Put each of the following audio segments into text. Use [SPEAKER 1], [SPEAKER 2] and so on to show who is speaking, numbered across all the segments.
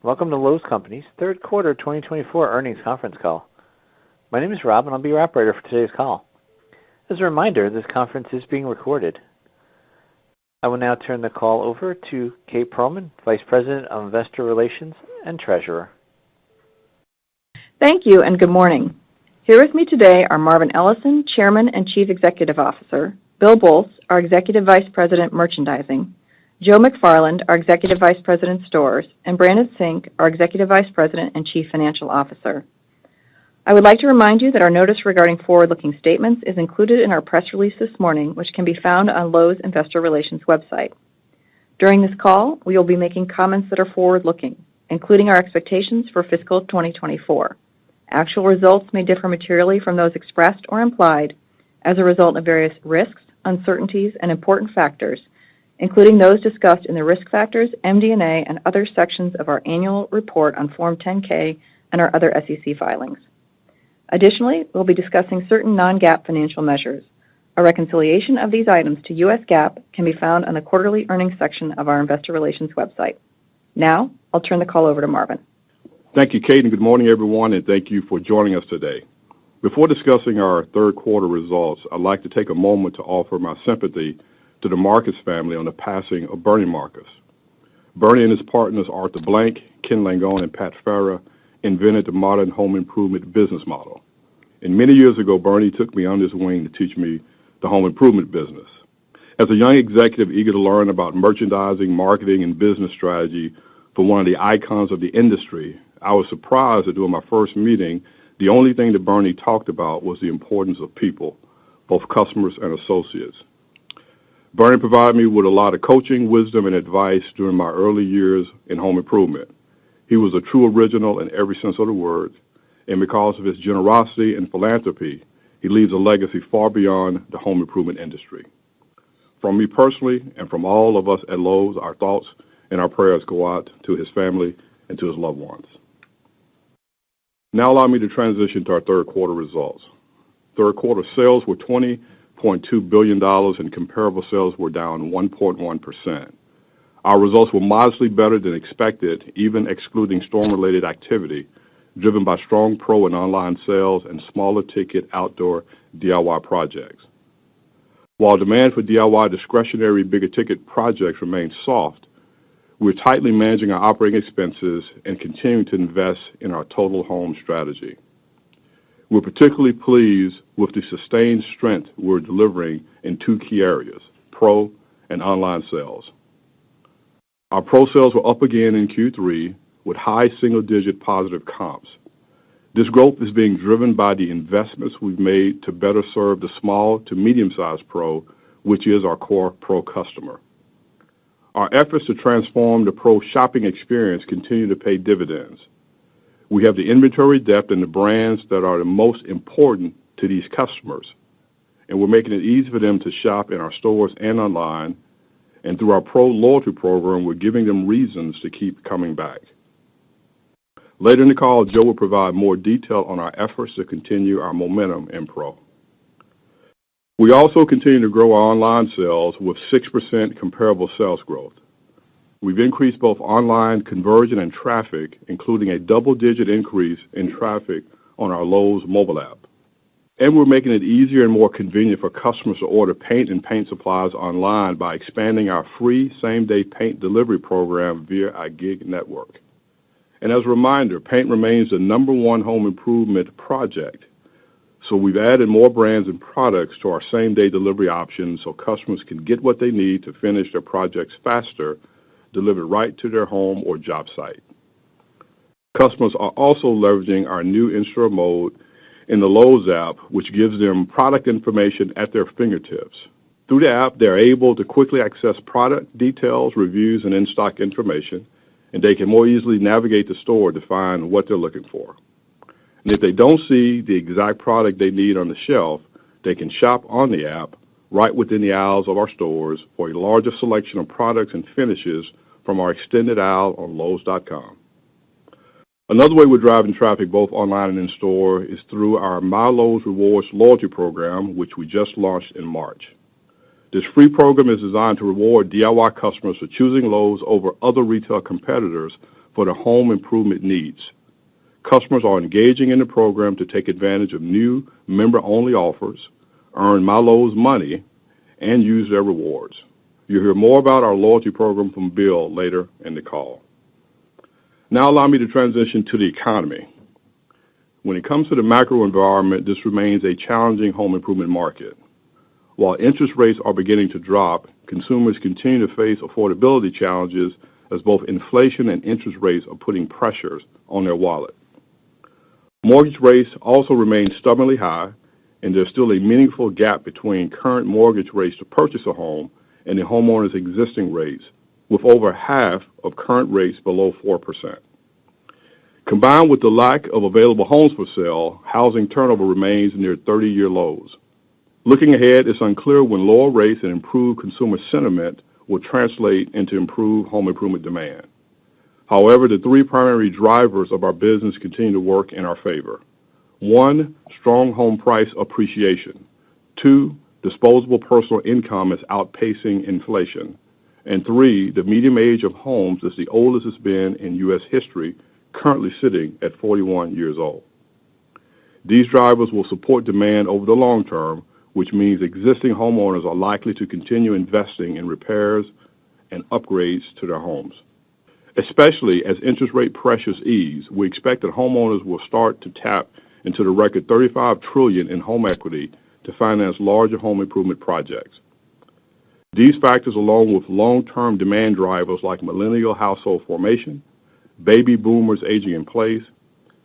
[SPEAKER 1] Welcome to Lowe's Company's third quarter 2024 earnings conference call. My name is Rob, and I'll be your operator for today's call. As a reminder, this conference is being recorded. I will now turn the call over to Kate Pearlman, Vice President of Investor Relations and Treasurer.
[SPEAKER 2] Thank you, and good morning. Here with me today are Marvin Ellison, Chairman and Chief Executive Officer, Bill Boltz, our Executive Vice President, Merchandising, Joe McFarland, our Executive Vice President, Stores, and Brandon Sink, our Executive Vice President and Chief Financial Officer. I would like to remind you that our notice regarding forward-looking statements is included in our press release this morning, which can be found on Lowe's Investor Relations website. During this call, we will be making comments that are forward-looking, including our expectations for fiscal 2024. Actual results may differ materially from those expressed or implied as a result of various risks, uncertainties, and important factors, including those discussed in the Risk Factors, MD&A, and other sections of our annual report on Form 10-K and our other SEC filings. Additionally, we'll be discussing certain non-GAAP financial measures. A reconciliation of these items to U.S. GAAP can be found on the quarterly earnings section of our Investor Relations website. Now, I'll turn the call over to Marvin.
[SPEAKER 3] Thank you, Kate, and good morning, everyone, and thank you for joining us today. Before discussing our third quarter results, I'd like to take a moment to offer my sympathy to the Marcus family on the passing of Bernie Marcus. Bernie and his partners Arthur Blank, Ken Langone, and Pat Farah invented the modern home improvement business model. And many years ago, Bernie took me under his wing to teach me the home improvement business. As a young executive eager to learn about merchandising, marketing, and business strategy for one of the icons of the industry, I was surprised that during my first meeting, the only thing that Bernie talked about was the importance of people, both customers and associates. Bernie provided me with a lot of coaching, wisdom, and advice during my early years in home improvement. He was a true original in every sense of the word, and because of his generosity and philanthropy, he leaves a legacy far beyond the home improvement industry. From me personally and from all of us at Lowe's, our thoughts and our prayers go out to his family and to his loved ones. Now allow me to transition to our third quarter results. Third quarter sales were $20.2 billion and comparable sales were down 1.1%. Our results were modestly better than expected, even excluding storm-related activity, driven by strong pro and online sales and smaller ticket outdoor DIY projects. While demand for DIY discretionary bigger ticket projects remains soft, we're tightly managing our operating expenses and continuing to invest in our total home strategy. We're particularly pleased with the sustained strength we're delivering in two key areas, pro and online sales. Our pro sales were up again in Q3 with high single-digit positive comps. This growth is being driven by the investments we've made to better serve the small to medium-sized pro, which is our core pro customer. Our efforts to transform the pro shopping experience continue to pay dividends. We have the inventory depth and the brands that are the most important to these customers, and we're making it easy for them to shop in our stores and online, and through our pro loyalty program, we're giving them reasons to keep coming back. Later in the call, Joe will provide more detail on our efforts to continue our momentum in pro. We also continue to grow our online sales with 6% comparable sales growth. We've increased both online conversion and traffic, including a double-digit increase in traffic on our Lowe's mobile app. And we're making it easier and more convenient for customers to order paint and paint supplies online by expanding our free same-day paint delivery program via our gig network. And as a reminder, paint remains the number one home improvement project. So we've added more brands and products to our same-day delivery options so customers can get what they need to finish their projects faster, delivered right to their home or job site. Customers are also leveraging our new in-store mode in the Lowe's app, which gives them product information at their fingertips. Through the app, they're able to quickly access product details, reviews, and in-stock information, and they can more easily navigate the store to find what they're looking for. And if they don't see the exact product they need on the shelf, they can shop on the app right within the aisles of our stores for a larger selection of products and finishes from our extended aisle on Lowes.com. Another way we're driving traffic both online and in-store is through our My Lowe's Rewards loyalty program, which we just launched in March. This free program is designed to reward DIY customers for choosing Lowe's over other retail competitors for their home improvement needs. Customers are engaging in the program to take advantage of new member-only offers, earn My Lowe's money, and use their rewards. You'll hear more about our loyalty program from Bill later in the call. Now allow me to transition to the economy. When it comes to the macro environment, this remains a challenging home improvement market. While interest rates are beginning to drop, consumers continue to face affordability challenges as both inflation and interest rates are putting pressures on their wallet. Mortgage rates also remain stubbornly high, and there's still a meaningful gap between current mortgage rates to purchase a home and the homeowner's existing rates, with over half of current rates below 4%. Combined with the lack of available homes for sale, housing turnover remains near 30-year lows. Looking ahead, it's unclear when lower rates and improved consumer sentiment will translate into improved home improvement demand. However, the three primary drivers of our business continue to work in our favor. 1, strong home price appreciation. 2, disposable personal income is outpacing inflation. And 3, the median age of homes is the oldest it's been in U.S. history, currently sitting at 41 years old. These drivers will support demand over the long term, which means existing homeowners are likely to continue investing in repairs and upgrades to their homes. Especially as interest rate pressures ease, we expect that homeowners will start to tap into the record $35 trillion in home equity to finance larger home improvement projects. These factors, along with long-term demand drivers like millennial household formation, baby boomers aging in place,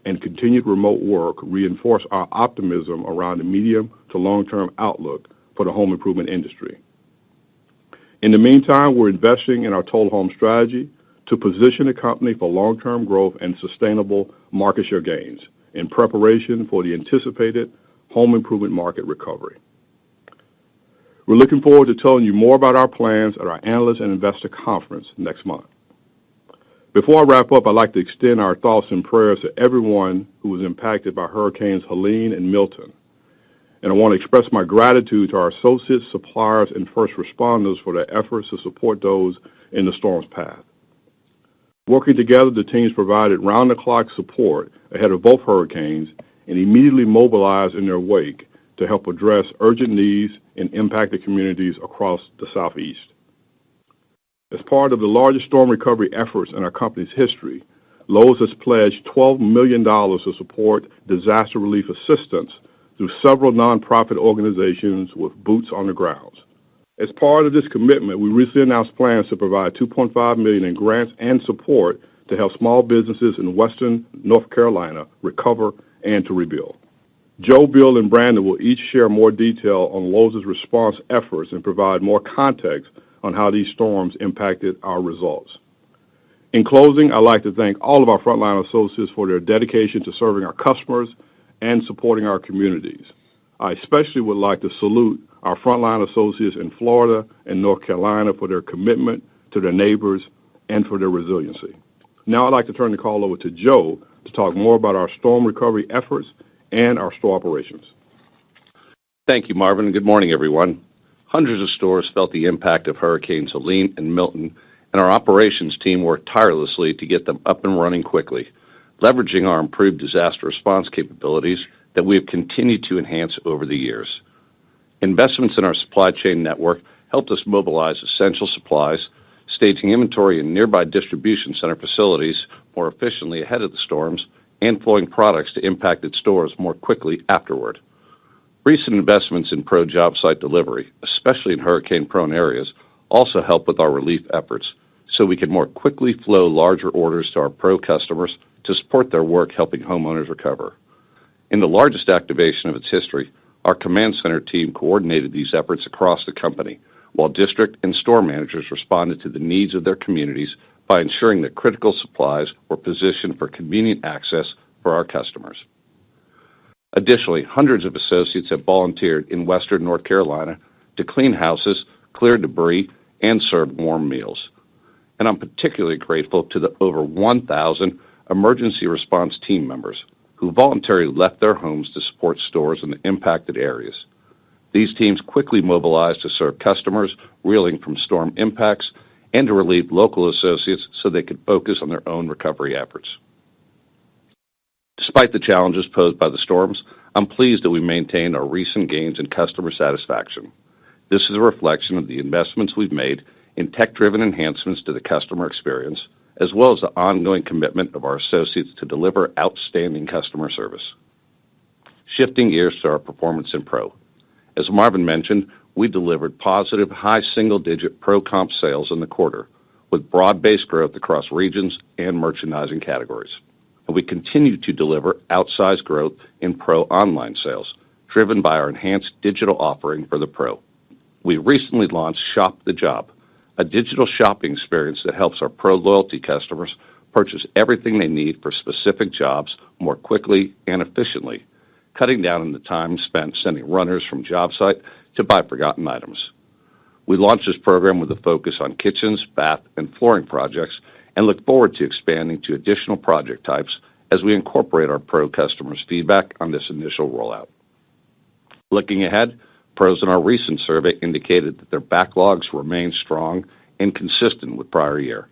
[SPEAKER 3] and continued remote work, reinforce our optimism around the medium to long-term outlook for the home improvement industry. In the meantime, we're investing in our total home strategy to position the company for long-term growth and sustainable market share gains in preparation for the anticipated home improvement market recovery. We're looking forward to telling you more about our plans at our Analyst and Investor Conference next month. Before I wrap up, I'd like to extend our thoughts and prayers to everyone who was impacted by Hurricanes Helene and Milton. And I want to express my gratitude to our associates, suppliers, and first responders for their efforts to support those in the storm's path. Working together, the teams provided round-the-clock support ahead of both hurricanes and immediately mobilized in their wake to help address urgent needs in impacted communities across the Southeast. As part of the largest storm recovery efforts in our company's history, Lowe's has pledged $12 million to support disaster relief assistance through several nonprofit organizations with boots on the ground. As part of this commitment, we recently announced plans to provide $2.5 million in grants and support to help small businesses in Western North Carolina recover and to rebuild. Joe, Bill, and Brandon will each share more detail on Lowe's response efforts and provide more context on how these storms impacted our results. In closing, I'd like to thank all of our frontline associates for their dedication to serving our customers and supporting our communities. I especially would like to salute our frontline associates in Florida and North Carolina for their commitment to their neighbors and for their resiliency. Now I'd like to turn the call over to Joe to talk more about our storm recovery efforts and our store operations.
[SPEAKER 4] Thank you, Marvin, and good morning, everyone. Hundreds of stores felt the impact of Hurricanes Helene and Milton, and our operations team worked tirelessly to get them up and running quickly, leveraging our improved disaster response capabilities that we have continued to enhance over the years. Investments in our supply chain network helped us mobilize essential supplies, staging inventory in nearby distribution center facilities more efficiently ahead of the storms, and flowing products to impacted stores more quickly afterward. Recent investments in pro job site delivery, especially in hurricane-prone areas, also help with our relief efforts, so we can more quickly flow larger orders to our pro customers to support their work helping homeowners recover. In the largest activation of its history, our command center team coordinated these efforts across the company, while district and store managers responded to the needs of their communities by ensuring that critical supplies were positioned for convenient access for our customers. Additionally, hundreds of associates have volunteered in Western North Carolina to clean houses, clear debris, and serve warm meals. And I'm particularly grateful to the over 1,000 emergency response team members who voluntarily left their homes to support stores in the impacted areas. These teams quickly mobilized to serve customers reeling from storm impacts and to relieve local associates so they could focus on their own recovery efforts. Despite the challenges posed by the storms, I'm pleased that we maintained our recent gains in customer satisfaction. This is a reflection of the investments we've made in tech-driven enhancements to the customer experience, as well as the ongoing commitment of our associates to deliver outstanding customer service. Shifting gears to our performance in Pro. As Marvin mentioned, we delivered positive high single-digit Pro comp sales in the quarter, with broad-based growth across regions and merchandising categories. And we continue to deliver outsized growth in Pro online sales, driven by our enhanced digital offering for the Pro. We recently launched Shop the Job, a digital shopping experience that helps our Pro loyalty customers purchase everything they need for specific jobs more quickly and efficiently, cutting down on the time spent sending runners from job site to buy forgotten items. We launched this program with a focus on kitchens, bath, and flooring projects and look forward to expanding to additional project types as we incorporate our Pro customers' feedback on this initial rollout. Looking ahead, Pros in our recent survey indicated that their backlogs remain strong and consistent with prior year.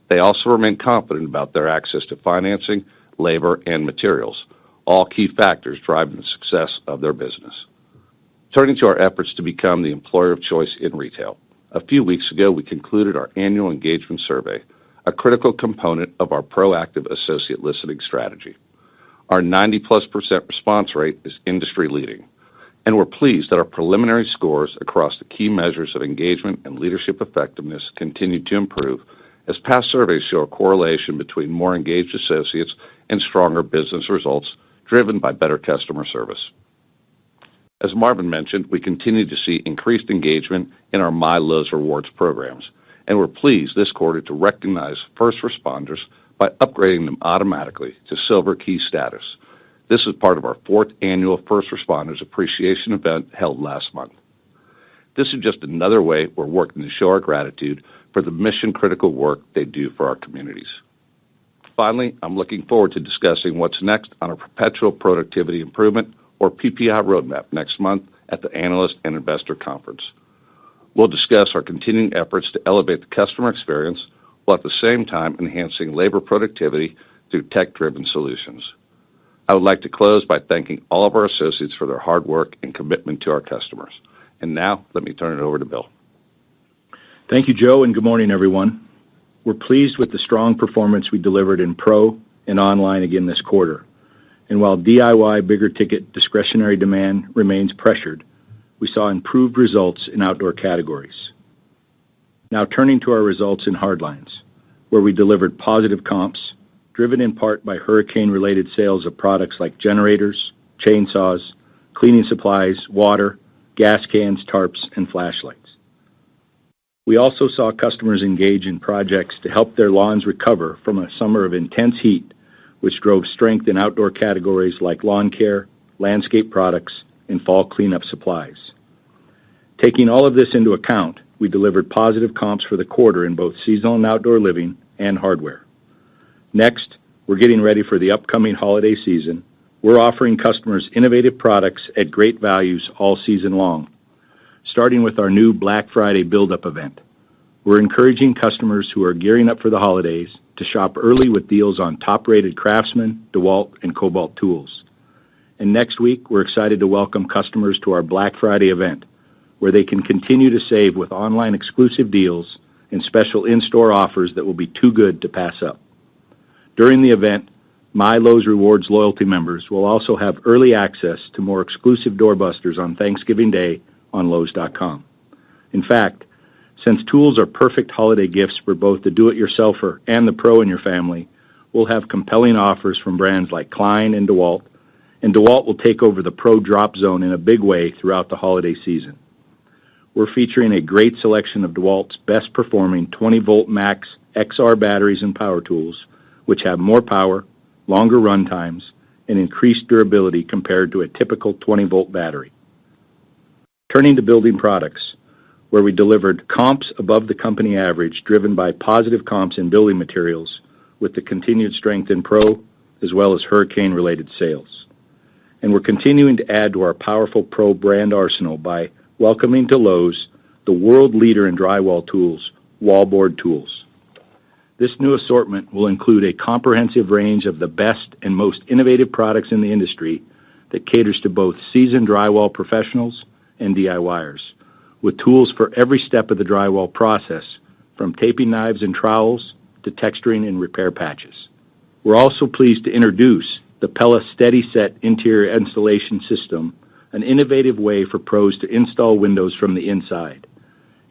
[SPEAKER 4] They also remain confident about their access to financing, labor, and materials, all key factors driving the success of their business. Turning to our efforts to become the employer of choice in retail. A few weeks ago, we concluded our annual engagement survey, a critical component of our proactive associate listening strategy. Our 90+% response rate is industry leading, and we're pleased that our preliminary scores across the key measures of engagement and leadership effectiveness continue to improve, as past surveys show a correlation between more engaged associates and stronger business results driven by better customer service. As Marvin mentioned, we continue to see increased engagement in our My Lowe's Rewards programs, and we're pleased this quarter to recognize first responders by upgrading them automatically to Silver Key status. This is part of our 4th annual First Responders Appreciation event held last month. This is just another way we're working to show our gratitude for the mission-critical work they do for our communities. Finally, I'm looking forward to discussing what's next on our Perpetual Productivity Improvement, or PPI roadmap, next month at the Analyst and Investor Conference. We'll discuss our continuing efforts to elevate the customer experience while at the same time enhancing labor productivity through tech-driven solutions. I would like to close by thanking all of our associates for their hard work and commitment to our customers. And now, let me turn it over to Bill.
[SPEAKER 5] Thank you, Joe, and good morning, everyone. We're pleased with the strong performance we delivered in Pro and online again this quarter. And while DIY bigger ticket discretionary demand remains pressured, we saw improved results in outdoor categories. Now turning to our results in hardlines, where we delivered positive comps, driven in part by hurricane-related sales of products like generators, chainsaws, cleaning supplies, water, gas cans, tarps, and flashlights. We also saw customers engage in projects to help their lawns recover from a summer of intense heat, which drove strength in outdoor categories like lawn care, landscape products, and fall cleanup supplies. Taking all of this into account, we delivered positive comps for the quarter in both seasonal and outdoor living and hardware. Next, we're getting ready for the upcoming holiday season. We're offering customers innovative products at great values all season long, starting with our new Black Friday build-up event. We're encouraging customers who are gearing up for the holidays to shop early with deals on top-rated Craftsman, DeWalt, and Cobalt tools. And next week, we're excited to welcome customers to our Black Friday event, where they can continue to save with online exclusive deals and special in-store offers that will be too good to pass up. During the event, My Lowe's Rewards loyalty members will also have early access to more exclusive doorbusters on Thanksgiving Day on Lowes.com. In fact, since tools are perfect holiday gifts for both the do-it-yourselfer and the pro in your family, we'll have compelling offers from brands like Klein and DeWalt will take over the pro drop zone in a big way throughout the holiday season. We're featuring a great selection of DeWalt's best-performing 20-volt max XR batteries and power tools, which have more power, longer run times, and increased durability compared to a typical 20-volt battery. Turning to building products, where we delivered comps above the company average, driven by positive comps in building materials, with the continued strength in Pro, as well as hurricane-related sales. And we're continuing to add to our powerful Pro brand arsenal by welcoming to Lowe's the world leader in drywall tools, wallboard tools. This new assortment will include a comprehensive range of the best and most innovative products in the industry that caters to both seasoned drywall professionals and DIYers, with tools for every step of the drywall process, from taping knives and trowels to texturing and repair patches. We're also pleased to introduce the Pella Steady Set interior installation system, an innovative way for pros to install windows from the inside.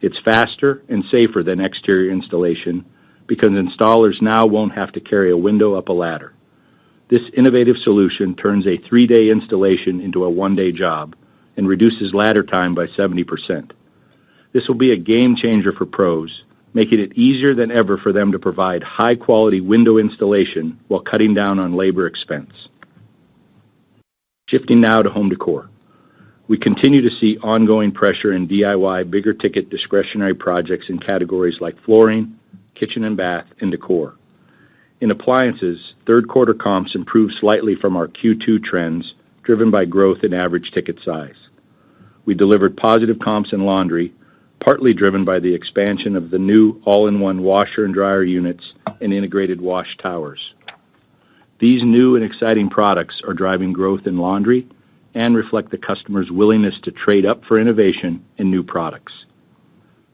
[SPEAKER 5] It's faster and safer than exterior installation because installers now won't have to carry a window up a ladder. This innovative solution turns a 3-day installation into a 1-day job and reduces ladder time by 70%. This will be a game changer for pros, making it easier than ever for them to provide high-quality window installation while cutting down on labor expense. Shifting now to home decor. We continue to see ongoing pressure in DIY bigger ticket discretionary projects in categories like flooring, kitchen and bath, and decor. In appliances, third quarter comps improved slightly from our Q2 trends, driven by growth in average ticket size. We delivered positive comps in laundry, partly driven by the expansion of the new all-in-one washer and dryer units and integrated wash towers. These new and exciting products are driving growth in laundry and reflect the customer's willingness to trade up for innovation and new products.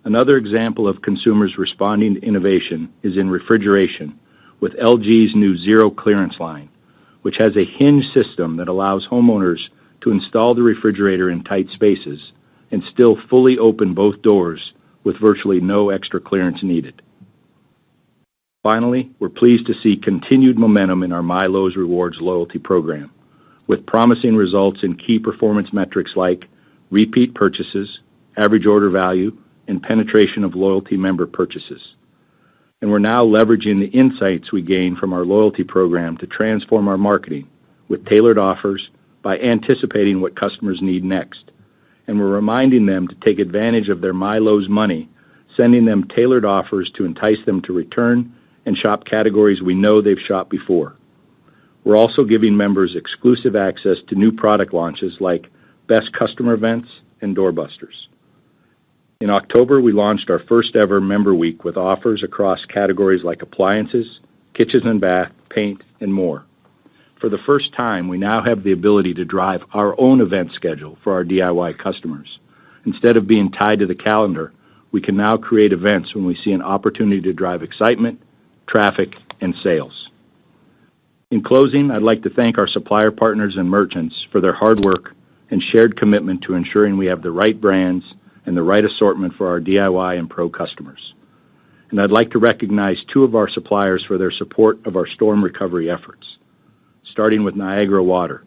[SPEAKER 5] Another example of consumers responding to innovation is in refrigeration, with LG's new Zero Clearance line, which has a hinge system that allows homeowners to install the refrigerator in tight spaces and still fully open both doors with virtually no extra clearance needed. Finally, we're pleased to see continued momentum in our MyLowe's Rewards loyalty program, with promising results in key performance metrics like repeat purchases, average order value, and penetration of loyalty member purchases. And we're now leveraging the insights we gain from our loyalty program to transform our marketing with tailored offers by anticipating what customers need next. And we're reminding them to take advantage of their MyLowe's money, sending them tailored offers to entice them to return and shop categories we know they've shopped before. We're also giving members exclusive access to new product launches like Best Customer Events and Doorbusters. In October, we launched our first ever Member Week with offers across categories like appliances, kitchens and bath, paint, and more. For the first time, we now have the ability to drive our own event schedule for our DIY customers. Instead of being tied to the calendar, we can now create events when we see an opportunity to drive excitement, traffic, and sales. In closing, I'd like to thank our supplier partners and merchants for their hard work and shared commitment to ensuring we have the right brands and the right assortment for our DIY and pro customers. And I'd like to recognize 2 of our suppliers for their support of our storm recovery efforts. Starting with Niagara Water.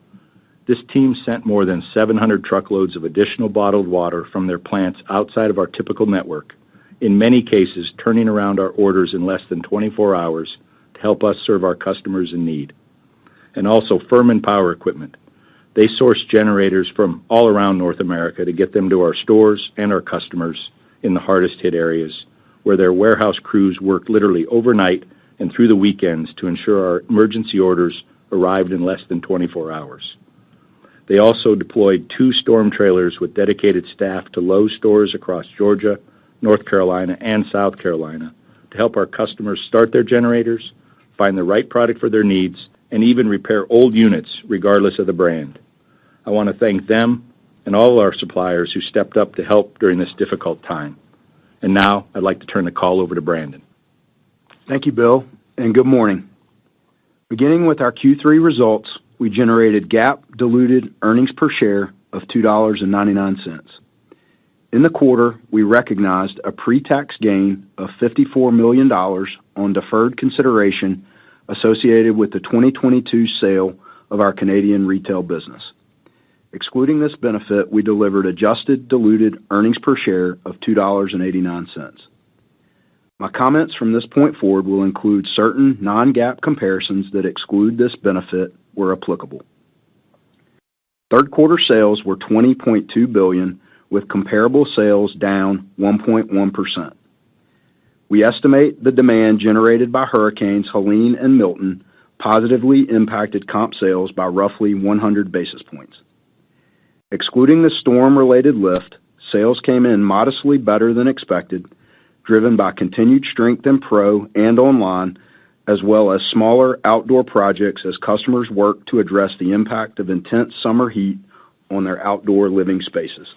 [SPEAKER 5] This team sent more than 700 truckloads of additional bottled water from their plants outside of our typical network, in many cases turning around our orders in less than 24 hours to help us serve our customers in need. And also Furman Power Equipment. They source generators from all around North America to get them to our stores and our customers in the hardest hit areas, where their warehouse crews worked literally overnight and through the weekends to ensure our emergency orders arrived in less than 24 hours. They also deployed 2 storm trailers with dedicated staff to Lowe stores across Georgia, North Carolina, and South Carolina to help our customers start their generators, find the right product for their needs, and even repair old units regardless of the brand. I want to thank them and all our suppliers who stepped up to help during this difficult time. And now I'd like to turn the call over to Brandon.
[SPEAKER 6] Thank you, Bill, and good morning. Beginning with our Q3 results, we generated GAAP diluted earnings per share of $2.99. In the quarter, we recognized a pre-tax gain of $54 million on deferred consideration associated with the 2022 sale of our Canadian retail business. Excluding this benefit, we delivered adjusted diluted earnings per share of $2.89. My comments from this point forward will include certain non-GAAP comparisons that exclude this benefit where applicable. Third quarter sales were $20.2 billion, with comparable sales down 1.1%. We estimate the demand generated by hurricanes Helene and Milton positively impacted comp sales by roughly 100 basis points. Excluding the storm-related lift, sales came in modestly better than expected, driven by continued strength in pro and online, as well as smaller outdoor projects as customers work to address the impact of intense summer heat on their outdoor living spaces.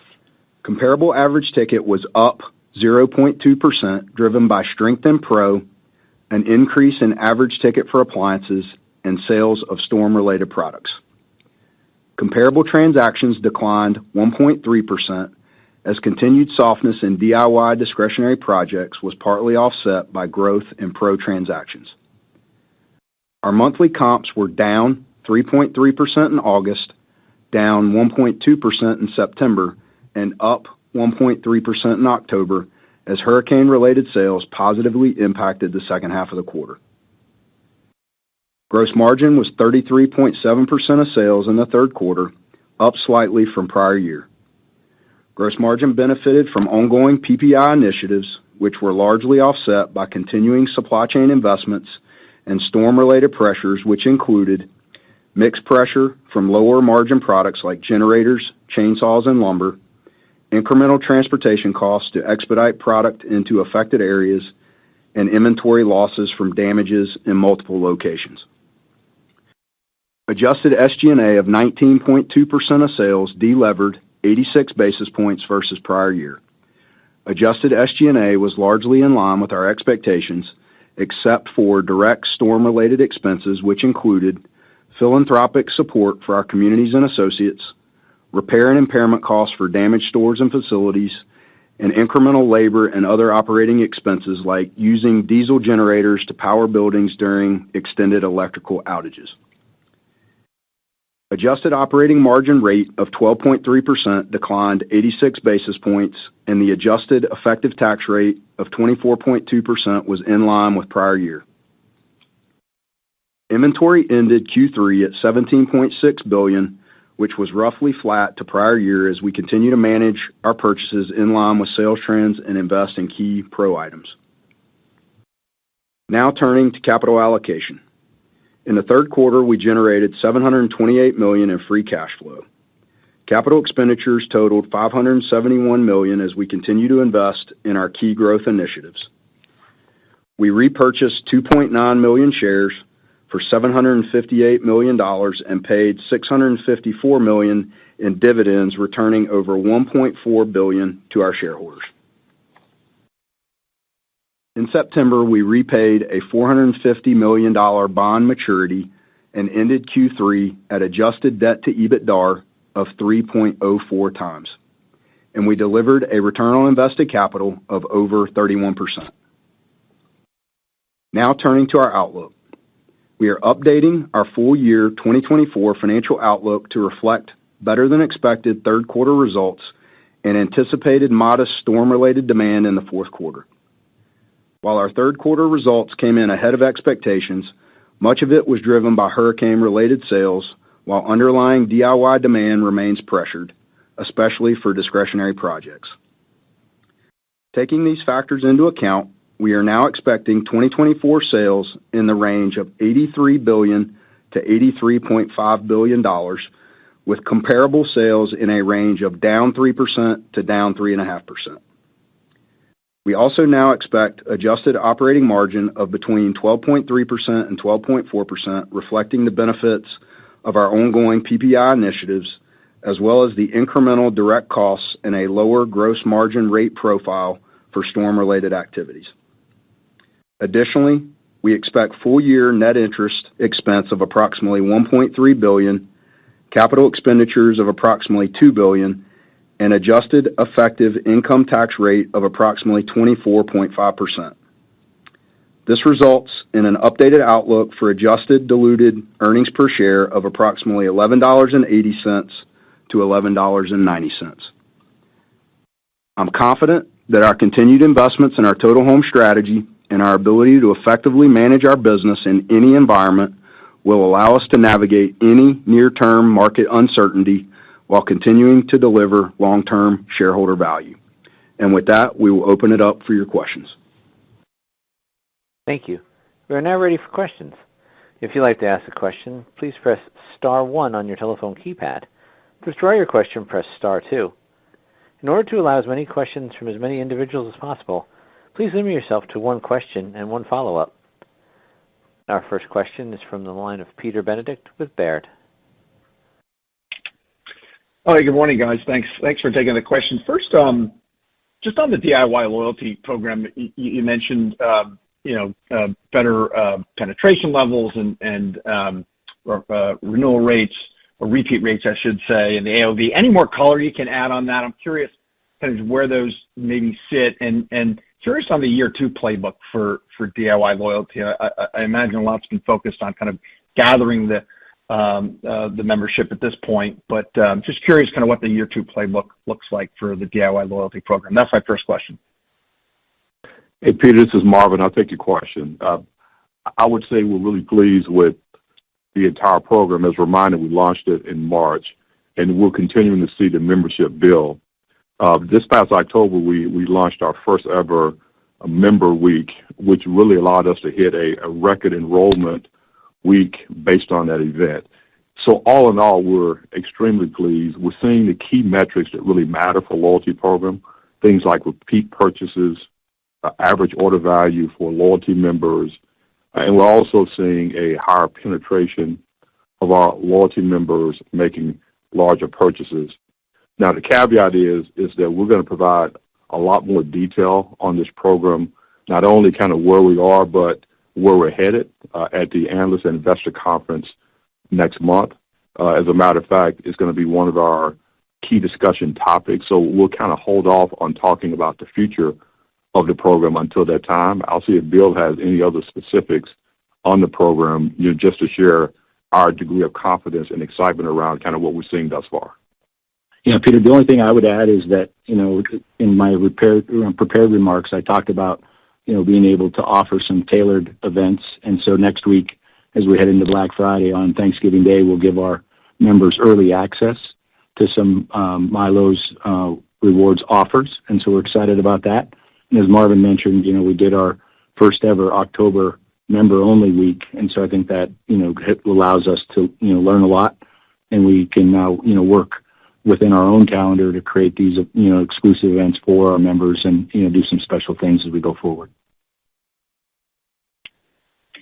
[SPEAKER 6] Comparable average ticket was up 0.2%, driven by strength in pro, an increase in average ticket for appliances, and sales of storm-related products. Comparable transactions declined 1.3% as continued softness in DIY discretionary projects was partly offset by growth in pro transactions. Our monthly comps were down 3.3% in August, down 1.2% in September, and up 1.3% in October as hurricane-related sales positively impacted the second half of the quarter. Gross margin was 33.7% of sales in the third quarter, up slightly from prior year. Gross margin benefited from ongoing PPI initiatives, which were largely offset by continuing supply chain investments and storm-related pressures, which included mixed pressure from lower margin products like generators, chainsaws, and lumber, incremental transportation costs to expedite product into affected areas, and inventory losses from damages in multiple locations. Adjusted SG&A of 19.2% of sales delevered 86 basis points versus prior year. Adjusted SG&A was largely in line with our expectations, except for direct storm-related expenses, which included philanthropic support for our communities and associates, repair and impairment costs for damaged stores and facilities, and incremental labor and other operating expenses like using diesel generators to power buildings during extended electrical outages. Adjusted operating margin rate of 12.3% declined 86 basis points, and the adjusted effective tax rate of 24.2% was in line with prior year. Inventory ended Q3 at $17.6 billion, which was roughly flat to prior year as we continue to manage our purchases in line with sales trends and invest in key pro items. Now turning to capital allocation. In the third quarter, we generated $728 million in free cash flow. Capital expenditures totaled $571 million as we continue to invest in our key growth initiatives. We repurchased 2.9 million shares for $758 million and paid $654 million in dividends, returning over $1.4 billion to our shareholders. In September, we repaid a $450 million bond maturity and ended Q3 at adjusted debt to EBITDAR of 3.04 times, and we delivered a return on invested capital of over 31%. Now turning to our outlook. We are updating our full year 2024 financial outlook to reflect better than expected third quarter results and anticipated modest storm-related demand in the fourth quarter. While our third quarter results came in ahead of expectations, much of it was driven by hurricane-related sales, while underlying DIY demand remains pressured, especially for discretionary projects. Taking these factors into account, we are now expecting 2024 sales in the range of $83 billion to $83.5 billion, with comparable sales in a range of down 3% to down 3.5%. We also now expect adjusted operating margin of between 12.3% and 12.4%, reflecting the benefits of our ongoing PPI initiatives, as well as the incremental direct costs and a lower gross margin rate profile for storm-related activities. Additionally, we expect full-year net interest expense of approximately $1.3 billion, capital expenditures of approximately $2 billion, and adjusted effective income tax rate of approximately 24.5%. This results in an updated outlook for adjusted diluted earnings per share of approximately $11.80 to $11.90. I'm confident that our continued investments in our total home strategy and our ability to effectively manage our business in any environment will allow us to navigate any near-term market uncertainty while continuing to deliver long-term shareholder value. And with that, we will open it up for your questions.
[SPEAKER 1] Thank you. We are now ready for questions. If you'd like to ask a question, please press star 1 on your telephone keypad. To withdraw your question, press star 2. In order to allow as many questions from as many individuals as possible, Please limit yourself to one question and one follow-up. Our first question is from the line of Peter Benedict with Baird.
[SPEAKER 7] Oh, hey, good morning, guys. Thanks for taking the question. First, just on the DIY loyalty program, you mentioned better penetration levels and renewal rates or repeat rates, I should say, and the AOV. Any more color you can add on that? I'm curious kind of where those maybe sit, and curious on the year two playbook for DIY loyalty. I imagine a lot's been focused on kind of gathering the membership at this point, but just curious kind of what the year two playbook looks like for the DIY loyalty program. That's my first question.
[SPEAKER 3] Hey, Peter, this is Marvin. I'll take your question. I would say we're really pleased with the entire program. As a reminder, we launched it in March, and we're continuing to see the membership build. This past October, we launched our first ever member week, which really allowed us to hit a record enrollment week based on that event. So all in all, we're extremely pleased. We're seeing the key metrics that really matter for loyalty program, things like repeat purchases, average order value for loyalty members, and we're also seeing a higher penetration of our loyalty members making larger purchases. Now, the caveat is that we're going to provide a lot more detail on this program, not only kind of where we are, but where we're headed at the Analyst and Investor Conference next month. As a matter of fact, it's going to be one of our key discussion topics, so we'll kind of hold off on talking about the future of the program until that time. I'll see if Bill has any other specifics on the program, just to share our degree of confidence and excitement around kind of what we're seeing thus far.
[SPEAKER 5] Yeah, Peter, the only thing I would add is that, in my prepared remarks, I talked about, being able to offer some tailored events. And so next week, as we head into Black Friday on Thanksgiving Day, we'll give our members early access to some Milo's rewards offers. And so we're excited about that. And as Marvin mentioned, we did our first ever October member only week. And so I think that, allows us to, learn a lot, and we can now, work within our own calendar to create these, exclusive events for our members and, do some special things as we go forward.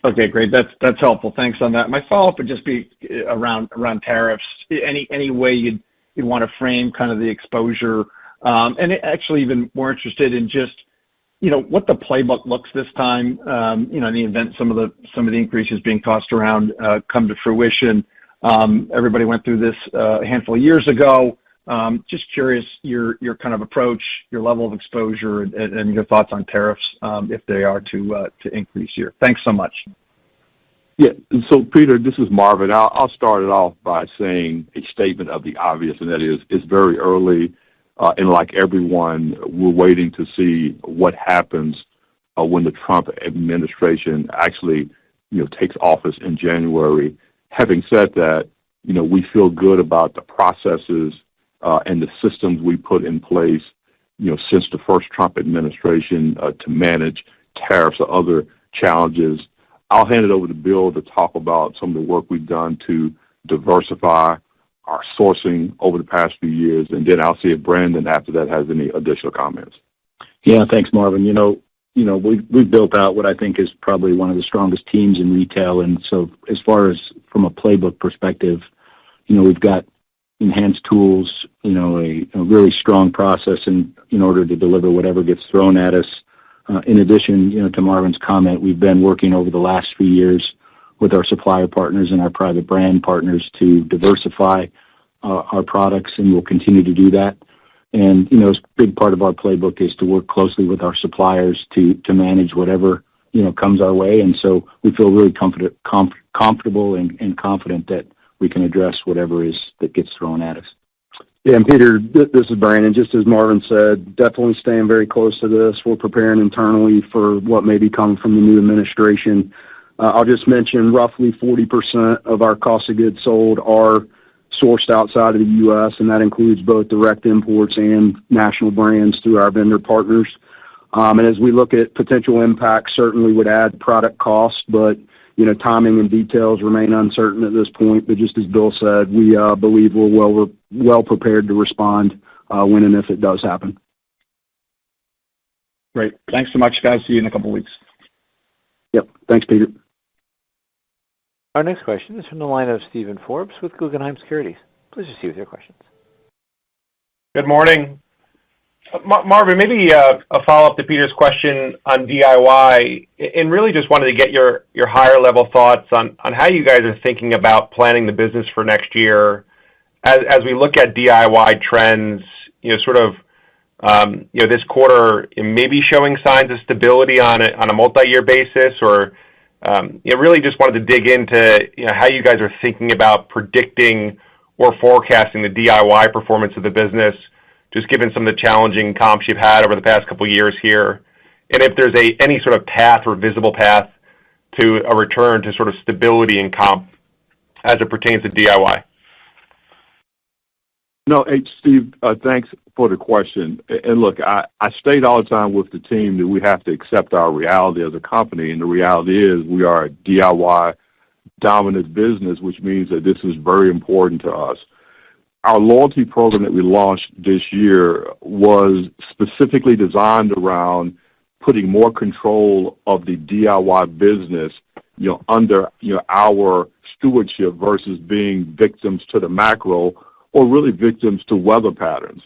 [SPEAKER 7] Okay, great. That's helpful. Thanks on that. My follow-up would just be around tariffs. Any way you'd want to frame kind of the exposure, and actually even more interested in just what the playbook looks this time. In the event some of the increases being tossed around come to fruition. Everybody went through this a handful of years ago. Just curious your kind of approach, your level of exposure, and your thoughts on tariffs if they are to increase here. Thanks so much.
[SPEAKER 3] Yeah. So, Peter, this is Marvin. I'll start it off by saying a statement of the obvious, and that is it's very early, and like everyone, we're waiting to see what happens when the Trump administration actually, takes office in January. Having said that, we feel good about the processes and the systems we put in place, since the first Trump administration to manage tariffs or other challenges. I'll hand it over to Bill to talk about some of the work we've done to diversify our sourcing over the past few years, and then I'll see if Brandon after that has any additional comments.
[SPEAKER 5] Yeah, thanks, Marvin. We've built out what I think is probably one of the strongest teams in retail, and so as far as from a playbook perspective, we've got enhanced tools, a really strong process in order to deliver whatever gets thrown at us. In addition, to Marvin's comment, we've been working over the last few years with our supplier partners and our private brand partners to diversify our products, and we'll continue to do that. And, a big part of our playbook is to work closely with our suppliers to manage whatever, comes our way. And so we feel really comfortable and confident that we can address whatever is that gets thrown at us.
[SPEAKER 6] Yeah, and Peter, this is Brandon. Just as Marvin said, definitely staying very close to this. We're preparing internally for what may be coming from the new administration. I'll just mention roughly 40% of our cost of goods sold are sourced outside of the U.S., and that includes both direct imports and national brands through our vendor partners. And as we look at potential impacts, certainly would add product costs, but timing and details remain uncertain at this point. But just as Bill said, we believe we're well prepared to respond when and if it does happen.
[SPEAKER 7] Great. Thanks so much, guys. See you in a couple of weeks.
[SPEAKER 6] Yep. Thanks, Peter.
[SPEAKER 1] Our next question is from the line of Steven Forbes with Guggenheim Securities. Please proceed with your questions.
[SPEAKER 8] Good morning. Marvin, maybe a follow-up to Peter's question on DIY, and really just wanted to get your higher level thoughts on how you guys are thinking about planning the business for next year. As we look at DIY trends, this quarter it may be showing signs of stability on a multi-year basis, or really just wanted to dig into how you guys are thinking about predicting or forecasting the DIY performance of the business, just given some of the challenging comps you've had over the past couple of years here, and if there's any sort of path or visible path to a return to sort of stability in comp as it pertains to DIY.
[SPEAKER 3] No, hey, Steve, thanks for the question. And look, I state all the time with the team that we have to accept our reality as a company, and the reality is we are a DIY dominant business, which means that this is very important to us. Our loyalty program that we launched this year was specifically designed around putting more control of the DIY business, under our stewardship versus being victims to the macro or really victims to weather patterns.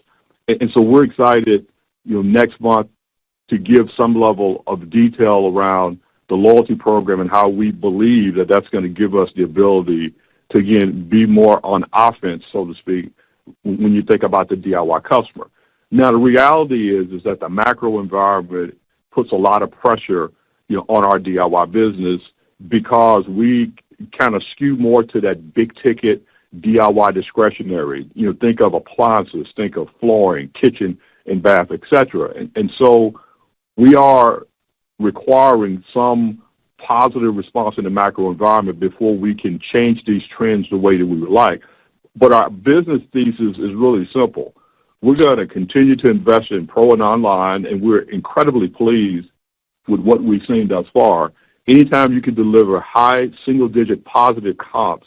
[SPEAKER 3] And so we're excited, next month to give some level of detail around the loyalty program and how we believe that that's going to give us the ability to, again, be more on offense, so to speak, when you think about the DIY customer. Now, the reality is that the macro environment puts a lot of pressure, on our DIY business because we kind of skew more to that big ticket DIY discretionary. Think of appliances, think of flooring, kitchen and bath, etc. And so we are requiring some positive response in the macro environment before we can change these trends the way that we would like. But our business thesis is really simple. We're going to continue to invest in pro and online, and we're incredibly pleased with what we've seen thus far. Anytime you can deliver high single-digit positive comps,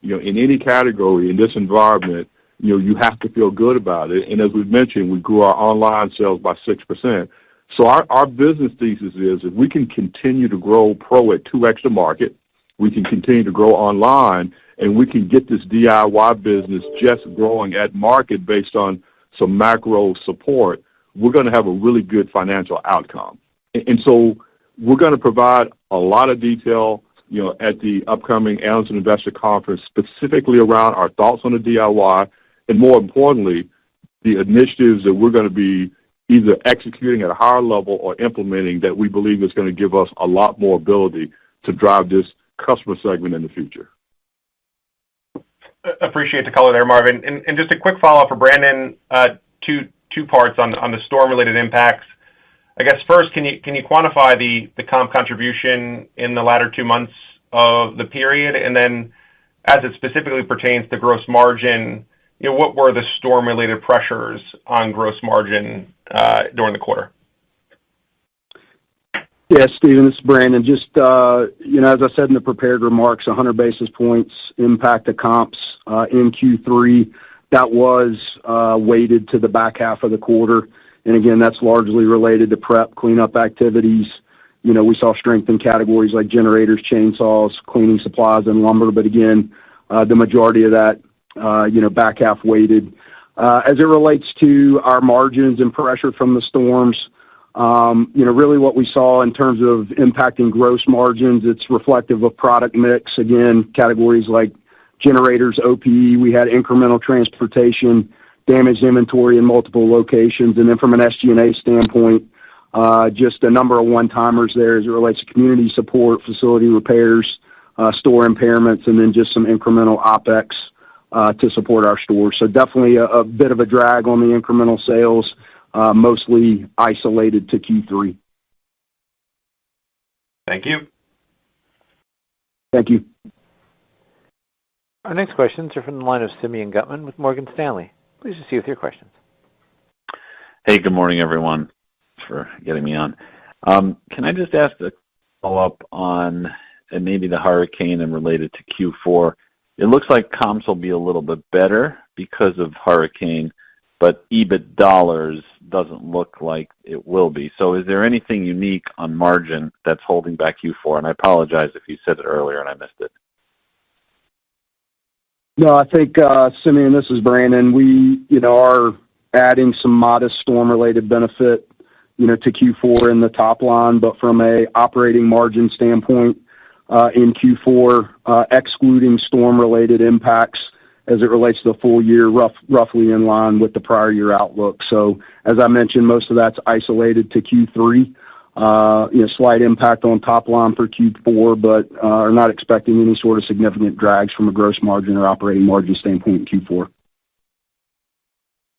[SPEAKER 3] in any category in this environment, you have to feel good about it. And as we've mentioned, we grew our online sales by 6%. So our business thesis is if we can continue to grow pro at 2x the market, we can continue to grow online, and we can get this DIY business just growing at market based on some macro support, we're going to have a really good financial outcome. And so we're going to provide a lot of detail, at the upcoming Analyst and Investor Conference, specifically around our thoughts on the DIY, and more importantly, the initiatives that we're going to be either executing at a higher level or implementing that we believe is going to give us a lot more ability to drive this customer segment in the future.
[SPEAKER 8] Appreciate the color there, Marvin. And just a quick follow-up for Brandon, two parts on the storm-related impacts. I guess first, can you quantify the comp contribution in the latter 2 months of the period? And then as it specifically pertains to gross margin, what were the storm-related pressures on gross margin during the quarter?
[SPEAKER 6] Yeah, Stephen, this is Brandon. Just, as I said in the prepared remarks, 100 basis points impact the comps in Q3. That was weighted to the back half of the quarter. And again, that's largely related to prep cleanup activities. We saw strength in categories like generators, chainsaws, cleaning supplies, and lumber. But again, the majority of that, back half weighted. As it relates to our margins and pressure from the storms, really what we saw in terms of impacting gross margins, it's reflective of product mix. Again, categories like generators, OPE, we had incremental transportation, damaged inventory in multiple locations. And then from an SG&A standpoint, just a number of one-timers there as it relates to community support, facility repairs, store impairments, and then just some incremental OPEX to support our stores. So definitely a bit of a drag on the incremental sales, mostly isolated to Q3.
[SPEAKER 8] Thank you.
[SPEAKER 6] Thank you.
[SPEAKER 1] Our next questions are from the line of Simeon Gutman with Morgan Stanley. Please proceed with your questions.
[SPEAKER 9] Hey, good morning, everyone. Thanks for getting me on. Can I just ask a follow-up on maybe the hurricane and related to Q4? It looks like comps will be a little bit better because of hurricane, but EBIT dollars doesn't look like it will be. So is there anything unique on margin that's holding back Q4? And I apologize if you said it earlier and I missed it.
[SPEAKER 6] No, I think, Simeon, this is Brandon. We, are adding some modest storm-related benefit, to Q4 in the top line, but from a operating margin standpoint, in Q4, excluding storm-related impacts as it relates to the full year, roughly in line with the prior year outlook. So, as I mentioned, most of that's isolated to Q3. Slight impact on top line for Q4, but are not expecting any sort of significant drags from a gross margin or operating margin standpoint in Q4.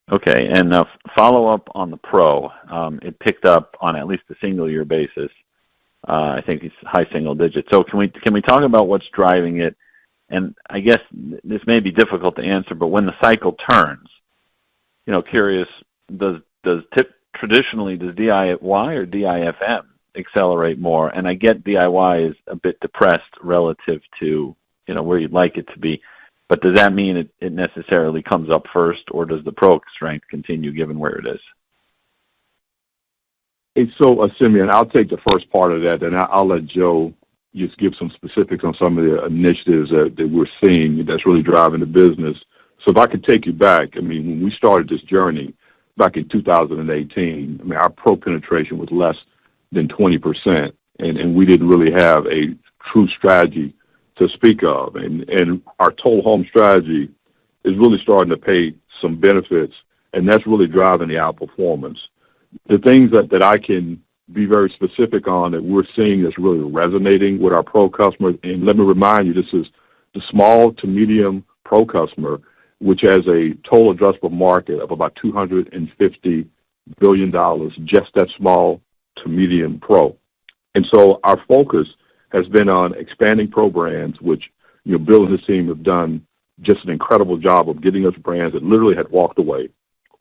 [SPEAKER 9] Okay, and follow up on the Pro. It picked up on at least a single year basis. I think it's high single digits. So can we talk about what's driving it? And I guess this may be difficult to answer, but when the cycle turns, curious, traditionally does DIY or DIFM accelerate more? And I get DIY is a bit depressed relative to where you'd like it to be, but does that mean it necessarily comes up first, or does the Pro strength continue given where it is?
[SPEAKER 3] And so, Simeon, I'll take the first part of that, and I'll let Joe just give some specifics on some of the initiatives that we're seeing that's really driving the business. So if I could take you back, when we started this journey back in 2018, our Pro penetration was less than 20%, and we didn't really have a true strategy to speak of. And our total home strategy is really starting to pay some benefits, and that's really driving the outperformance. The things that I can be very specific on that we're seeing that's really resonating with our Pro customers, and let me remind you, this is the small to medium Pro customer, which has a total addressable market of about $250 billion, just that small to medium Pro. And so our focus has been on expanding Pro brands, which Bill and his team have done just an incredible job of getting us brands that literally had walked away,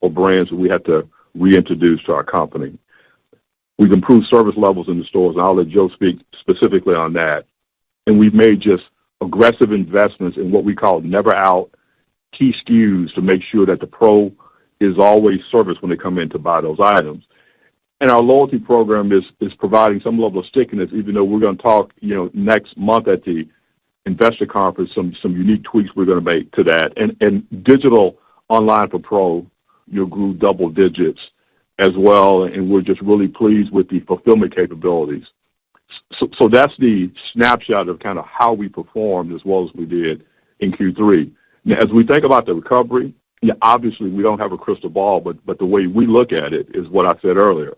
[SPEAKER 3] or brands that we had to reintroduce to our company. We've improved service levels in the stores, and I'll let Joe speak specifically on that. And we've made just aggressive investments in what we call never out key SKUs to make sure that the Pro is always serviced when they come in to buy those items. And our loyalty program is providing some level of stickiness, even though we're going to talk, next month at the investor conference, some unique tweaks we're going to make to that. And digital online for Pro, grew double digits as well, and we're just really pleased with the fulfillment capabilities. So that's the snapshot of kind of how we performed as well as we did in Q3. Now, as we think about the recovery, obviously we don't have a crystal ball, but the way we look at it is what I said earlier.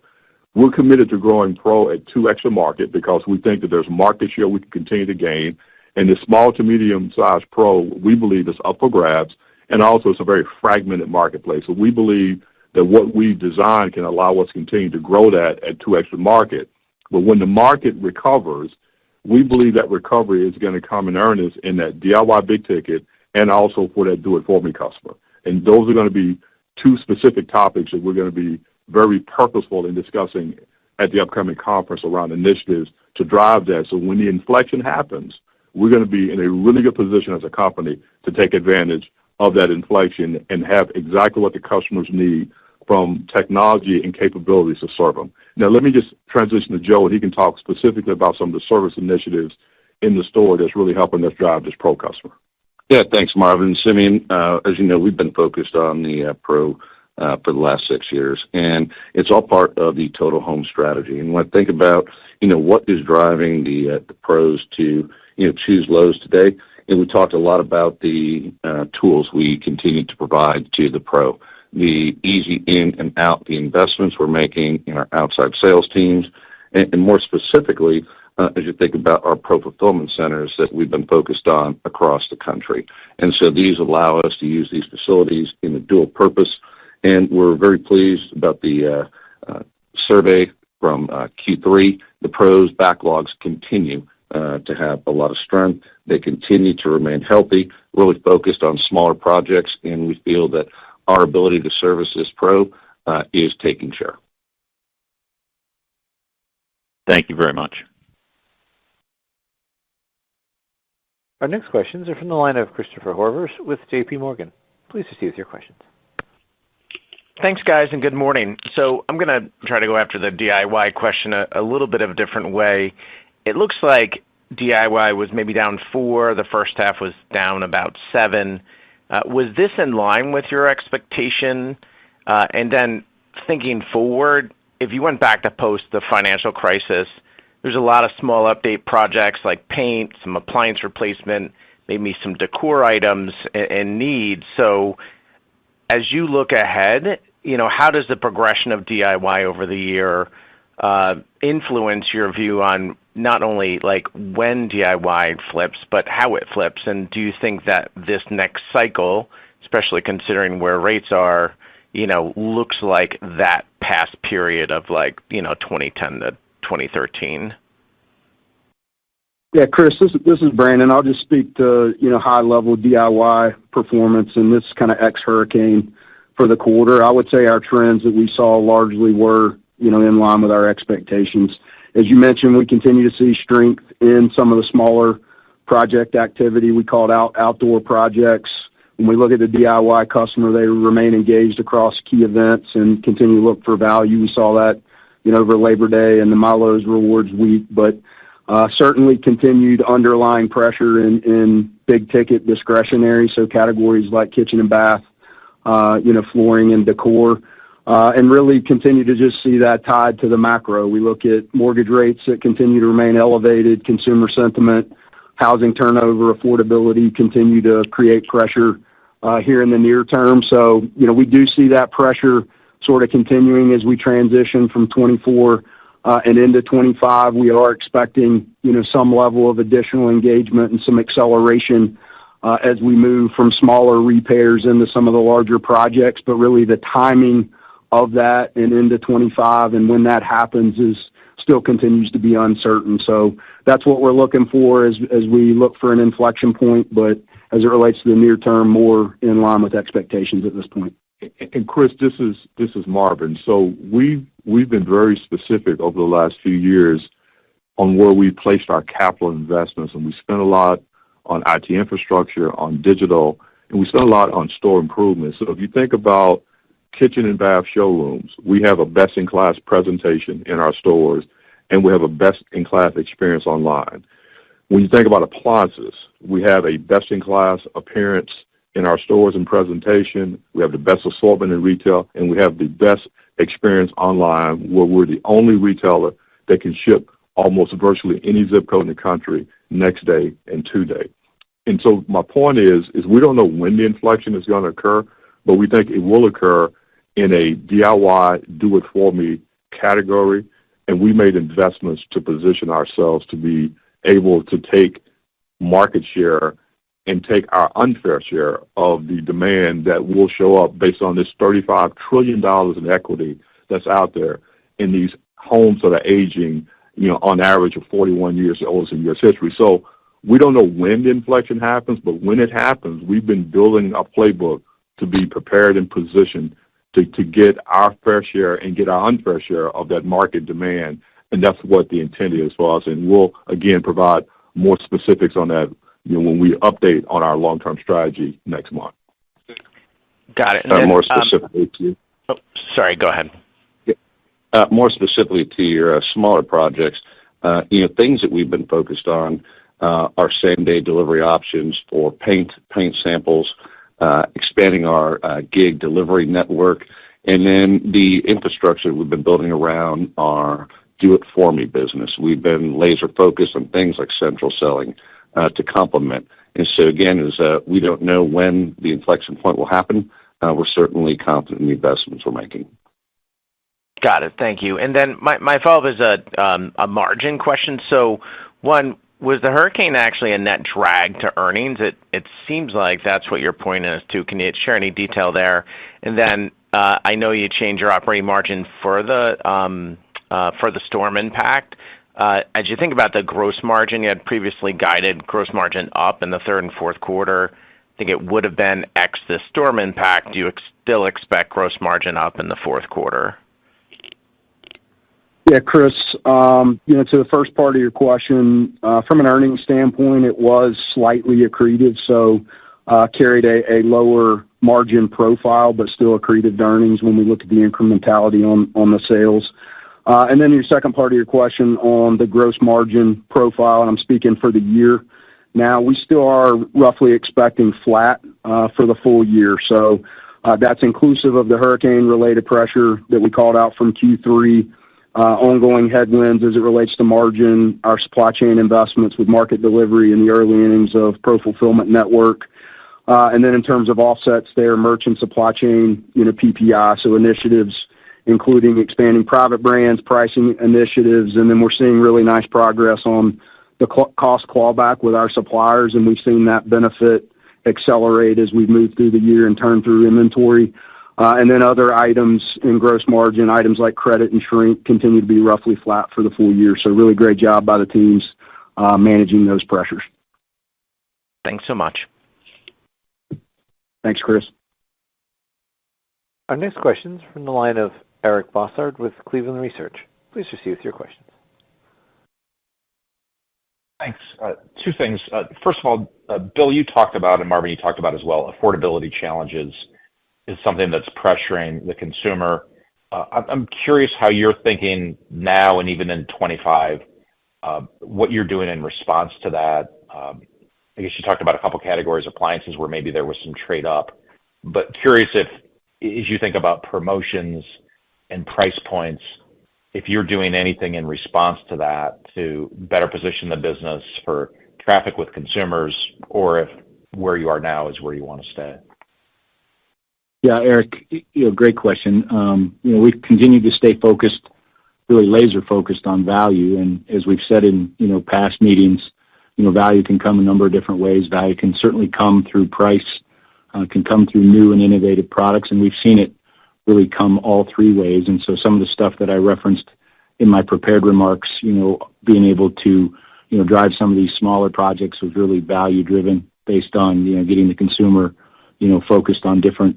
[SPEAKER 3] We're committed to growing Pro at 2x the market because we think that there's market share we can continue to gain. And the small to medium-sized Pro, we believe, is up for grabs, and also it's a very fragmented marketplace. So we believe that what we design can allow us to continue to grow that at 2x the market. But when the market recovers, we believe that recovery is going to come in earnest in that DIY big ticket and also for that do-it-for-me customer. And those are going to be two specific topics that we're going to be very purposeful in discussing at the upcoming conference around initiatives to drive that. So when the inflection happens, we're going to be in a really good position as a company to take advantage of that inflection and have exactly what the customers need from technology and capabilities to serve them. Now, let me just transition to Joe, and he can talk specifically about some of the service initiatives in the store that's really helping us drive this Pro customer.
[SPEAKER 4] Yeah, thanks, Marvin. Simeon, as you know, we've been focused on the Pro for the last 6 years, and it's all part of the total home strategy. And when I think about, what is driving the Pros to, choose Lowe's today, and we talked a lot about the tools we continue to provide to the Pro, the easy in and out, the investments we're making in our outside sales teams, and more specifically, as you think about our Pro fulfillment centers that we've been focused on across the country. And so these allow us to use these facilities in a dual purpose, and we're very pleased about the survey from Q3. The Pros backlogs continue to have a lot of strength. They continue to remain healthy, really focused on smaller projects, and we feel that our ability to service this Pro is taking share.
[SPEAKER 9] Thank you very much.
[SPEAKER 1] Our next questions are from the line of Christopher Horvers with J.P. Morgan. Please proceed with your questions.
[SPEAKER 10] Thanks, guys, and good morning. So I'm going to try to go after the DIY question a little bit of a different way. It looks like DIY was maybe down 4. The first half was down about 7. Was this in line with your expectation? And then thinking forward, if you went back to post the financial crisis, there's a lot of small update projects like paint, some appliance replacement, maybe some decor items and needs. So as you look ahead, how does the progression of DIY over the year influence your view on not only like when DIY flips, but how it flips? And do you think that this next cycle, especially considering where rates are, looks like that past period of 2010 to 2013?
[SPEAKER 6] Yeah, Chris, this is Brandon. I'll just speak to, high level DIY performance and this kind of ex-hurricane for the quarter. I would say our trends that we saw largely were, in line with our expectations. As you mentioned, we continue to see strength in some of the smaller project activity. We called out outdoor projects. When we look at the DIY customer, they remain engaged across key events and continue to look for value. We saw that, over Labor Day and the MyLowe's Rewards Week, but certainly continued underlying pressure in big ticket discretionary, so categories like kitchen and bath, flooring and decor, and really continue to just see that tied to the macro. We look at mortgage rates that continue to remain elevated, consumer sentiment, housing turnover, affordability continue to create pressure here in the near term. So, we do see that pressure sort of continuing as we transition from 24 and into 25. We are expecting, some level of additional engagement and some acceleration as we move from smaller repairs into some of the larger projects. But really the timing of that and into 25 and when that happens still continues to be uncertain. So that's what we're looking for as we look for an inflection point. But as it relates to the near term, more in line with expectations at this point.
[SPEAKER 3] And Chris, this is Marvin. So we've been very specific over the last few years on where we placed our capital investments, and we spent a lot on IT infrastructure, on digital, and we spent a lot on store improvements. So if you think about kitchen and bath showrooms, we have a best-in-class presentation in our stores, and we have a best-in-class experience online. When you think about appliances, we have a best-in-class appearance in our stores and presentation. We have the best assortment in retail, and we have the best experience online, where we're the only retailer that can ship almost virtually any zip code in the country next day and 2 day. And so my point is we don't know when the inflection is going to occur, but we think it will occur in a DIY do-it-for-me category, and we made investments to position ourselves to be able to take market share and take our unfair share of the demand that will show up based on this $35 trillion in equity that's out there in these homes that are aging, on average of 41 years, the oldest in U.S. history. So we don't know when the inflection happens, but when it happens, we've been building a playbook to be prepared and positioned to get our fair share and get our unfair share of that market demand. And that's what the intent is for us. And we'll, again, provide more specifics on that when we update on our long-term strategy next month.
[SPEAKER 10] Got it. And then,
[SPEAKER 4] more specifically to you.
[SPEAKER 10] Oh, sorry, go ahead.
[SPEAKER 4] More specifically to your smaller projects, things that we've been focused on are same-day delivery options for paint samples, expanding our gig delivery network, and then the infrastructure we've been building around our do-it-for-me business. We've been laser-focused on things like central selling to complement. And so, again, we don't know when the inflection point will happen. We're certainly confident in the investments we're making.
[SPEAKER 10] Got it. Thank you. And then my follow-up is a margin question. So, one, was the hurricane actually a net drag to earnings? It seems like that's what you're pointing us to. Can you share any detail there? And then I know you changed your operating margin for the storm impact. As you think about the gross margin, you had previously guided gross margin up in the third and fourth quarter. I think it would have been X the storm impact. Do you still expect gross margin up in the fourth quarter?
[SPEAKER 6] Yeah, Chris, to the first part of your question, from an earnings standpoint, it was slightly accretive. So carried a lower margin profile, but still accretive to earnings when we look at the incrementality on the sales. And then your second part of your question on the gross margin profile, and I'm speaking for the year. Now, we still are roughly expecting flat for the full year. So that's inclusive of the hurricane-related pressure that we called out from Q3, ongoing headwinds as it relates to margin, our supply chain investments with market delivery in the early innings of Pro Fulfillment Network. And then in terms of offsets there, merchant supply chain, PPI, so initiatives including expanding private brands, pricing initiatives, and then we're seeing really nice progress on the cost clawback with our suppliers, and we've seen that benefit accelerate as we've moved through the year and turn through inventory. And then other items in gross margin, items like credit and shrink, continue to be roughly flat for the full year. So really great job by the teams managing those pressures.
[SPEAKER 10] Thanks so much.
[SPEAKER 6] Thanks, Chris.
[SPEAKER 1] Our next question is from the line of Eric Bossard with Cleveland Research. Please proceed with your questions.
[SPEAKER 11] Thanks. Two things. First of all, Bill, you talked about, and Marvin, you talked about as well, affordability challenges is something that's pressuring the consumer. I'm curious how you're thinking now and even in 25, what you're doing in response to that. I guess you talked about a couple categories, appliances, where maybe there was some trade up, but curious if, as you think about promotions and price points, if you're doing anything in response to that to better position the business for traffic with consumers, or if where you are now is where you want to stay.
[SPEAKER 5] Yeah, Eric, great question. We've continued to stay focused, really laser focused on value. And as we've said in, past meetings, value can come a number of different ways. Value can certainly come through price, can come through new and innovative products. And we've seen it really come all three ways. And so some of the stuff that I referenced in my prepared remarks, being able to, drive some of these smaller projects was really value driven based on, getting the consumer, focused on different,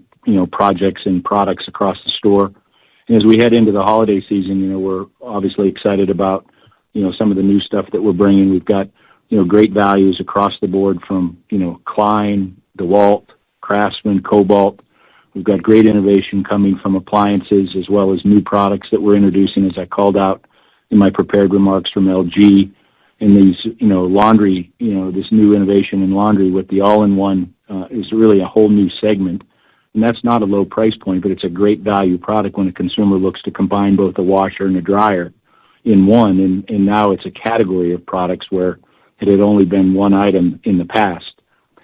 [SPEAKER 5] projects and products across the store. And as we head into the holiday season, we're obviously excited about, some of the new stuff that we're bringing. We've got, great values across the board from, Klein, DeWalt, Craftsman, Cobalt. We've got great innovation coming from appliances as well as new products that we're introducing, as I called out in my prepared remarks, from LG. And these, laundry, this new innovation in laundry with the all-in-one is really a whole new segment. And that's not a low price point, but it's a great value product when a consumer looks to combine both a washer and a dryer in one. And now it's a category of products where it had only been one item in the past.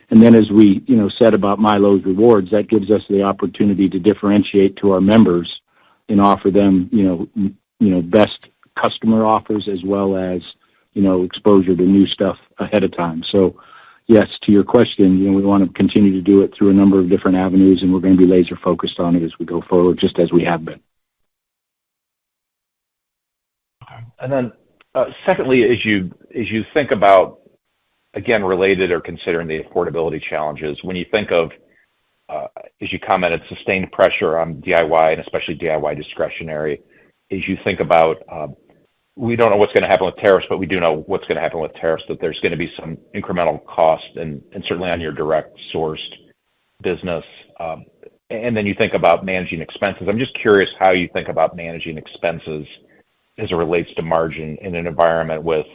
[SPEAKER 5] And then as we, said about My Lowe's Rewards, that gives us the opportunity to differentiate to our members and offer them, best customer offers as well as, exposure to new stuff ahead of time. So yes, to your question, we want to continue to do it through a number of different avenues, and we're going to be laser focused on it as we go forward, just as we have been.
[SPEAKER 11] Okay. And then secondly, as you think about, again, related or considering the affordability challenges, when you think of, as you commented, sustained pressure on DIY and especially DIY discretionary, as you think about, we don't know what's going to happen with tariffs, but we do know what's going to happen with tariffs, that there's going to be some incremental cost and certainly on your direct sourced business. And then you think about managing expenses. I'm just curious how you think about managing expenses as it relates to margin in an environment with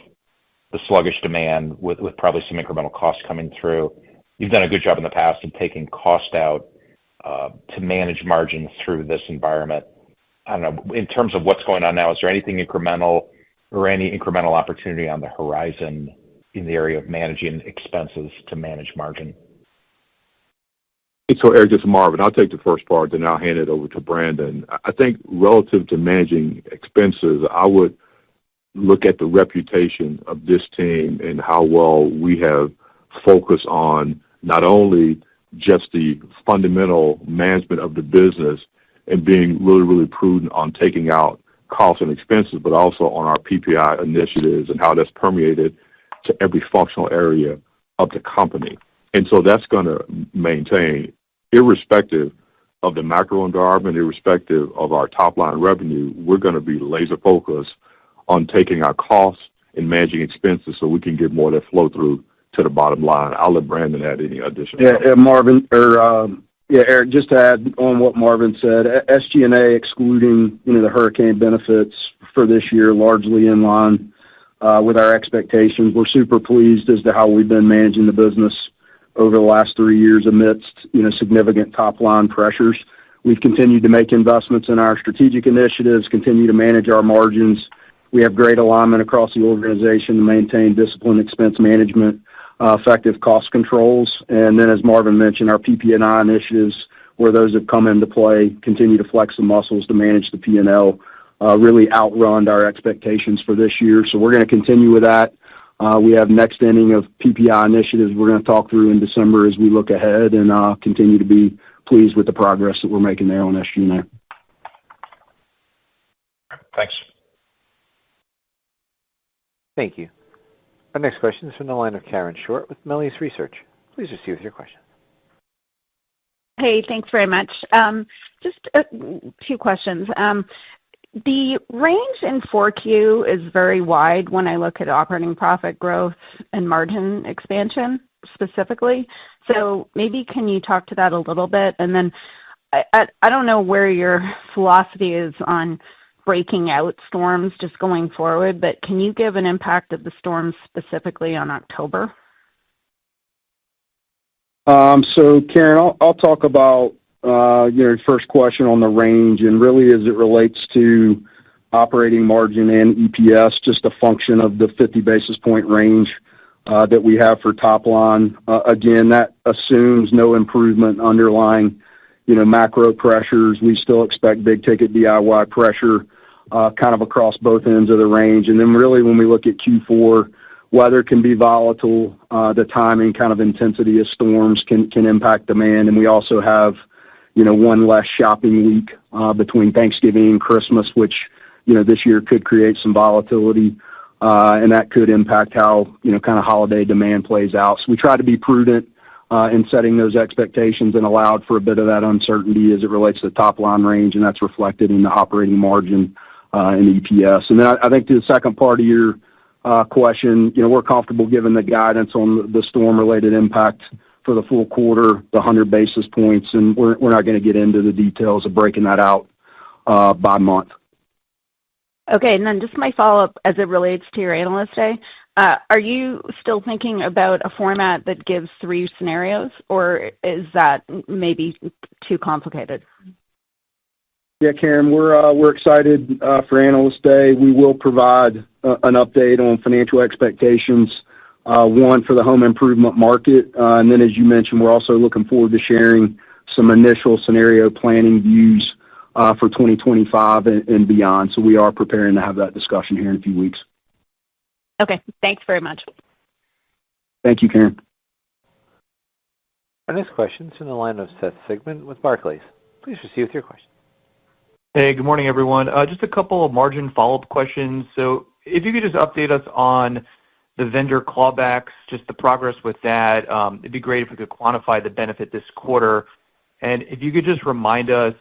[SPEAKER 11] the sluggish demand, with probably some incremental costs coming through. You've done a good job in the past of taking cost out to manage margins through this environment. I don't know, in terms of what's going on now, is there anything incremental or any incremental opportunity on the horizon in the area of managing expenses to manage margin?
[SPEAKER 3] So, Eric, this is Marvin. I'll take the first part, then I'll hand it over to Brandon. I think relative to managing expenses, I would look at the reputation of this team and how well we have focused on not only just the fundamental management of the business and being really, really prudent on taking out costs and expenses, but also on our PPI initiatives and how that's permeated to every functional area of the company. And so that's going to maintain, irrespective of the macro environment, irrespective of our top line revenue, we're going to be laser focused on taking our costs and managing expenses so we can get more of that flow through to the bottom line. I'll let Brandon add any additional.
[SPEAKER 6] Eric, just to add on what Marvin said, SG&A excluding the hurricane benefits for this year, largely in line with our expectations. We're super pleased as to how we've been managing the business over the last 3 years amidst significant top line pressures. We've continued to make investments in our strategic initiatives, continue to manage our margins. We have great alignment across the organization to maintain disciplined expense management, effective cost controls, and then, as Marvin mentioned, our PP&I initiatives, where those have come into play, continue to flex the muscles to manage the P&L, really outrun our expectations for this year. So we're going to continue with that. We have next inning of PPI initiatives we're going to talk through in December as we look ahead and continue to be pleased with the progress that we're making there on SG&A.
[SPEAKER 11] Thanks.
[SPEAKER 1] Thank you. Our next question is from the line of Karen Short with Melius Research. Please proceed with your question.
[SPEAKER 12] Hey, thanks very much. Just two questions. The range in 4Q is very wide when I look at operating profit growth and margin expansion specifically. So maybe can you talk to that a little bit? And then I don't know where your philosophy is on breaking out storms just going forward, but can you give an impact of the storms specifically on October?
[SPEAKER 6] So Karen, I'll talk about your first question on the range, and really as it relates to operating margin and EPS, just a function of the 50 basis point range that we have for top line. Again, that assumes no improvement underlying macro pressures. We still expect big ticket DIY pressure kind of across both ends of the range. And then really when we look at Q4, weather can be volatile. The timing, kind of intensity of storms can impact demand. And we also have, one less shopping week between Thanksgiving and Christmas, which, this year could create some volatility. And that could impact how, kind of holiday demand plays out. So we try to be prudent in setting those expectations and allowed for a bit of that uncertainty as it relates to the top line range, and that's reflected in the operating margin and EPS. And then I think to the second part of your question, we're comfortable giving the guidance on the storm-related impact for the full quarter, the 100 basis points, and we're not going to get into the details of breaking that out by month.
[SPEAKER 12] Okay, and then just my follow-up as it relates to your Analyst Day. Are you still thinking about a format that gives 3 scenarios, or is that maybe too complicated?
[SPEAKER 6] Yeah, Karen, we're excited for Analyst Day. We will provide an update on financial expectations, one for the home improvement market, and then as you mentioned, we're also looking forward to sharing some initial scenario planning views for 2025 and beyond. So we are preparing to have that discussion here in a few weeks.
[SPEAKER 12] Okay, thanks very much.
[SPEAKER 6] Thank you, Karen.
[SPEAKER 1] Our next question is in the line of Seth Sigman with Barclays. Please proceed with your question.
[SPEAKER 13] Hey, good morning, everyone. Just a couple of margin follow-up questions. So if you could just update us on the vendor clawbacks, just the progress with that. It'd be great if we could quantify the benefit this quarter. And if you could just remind us,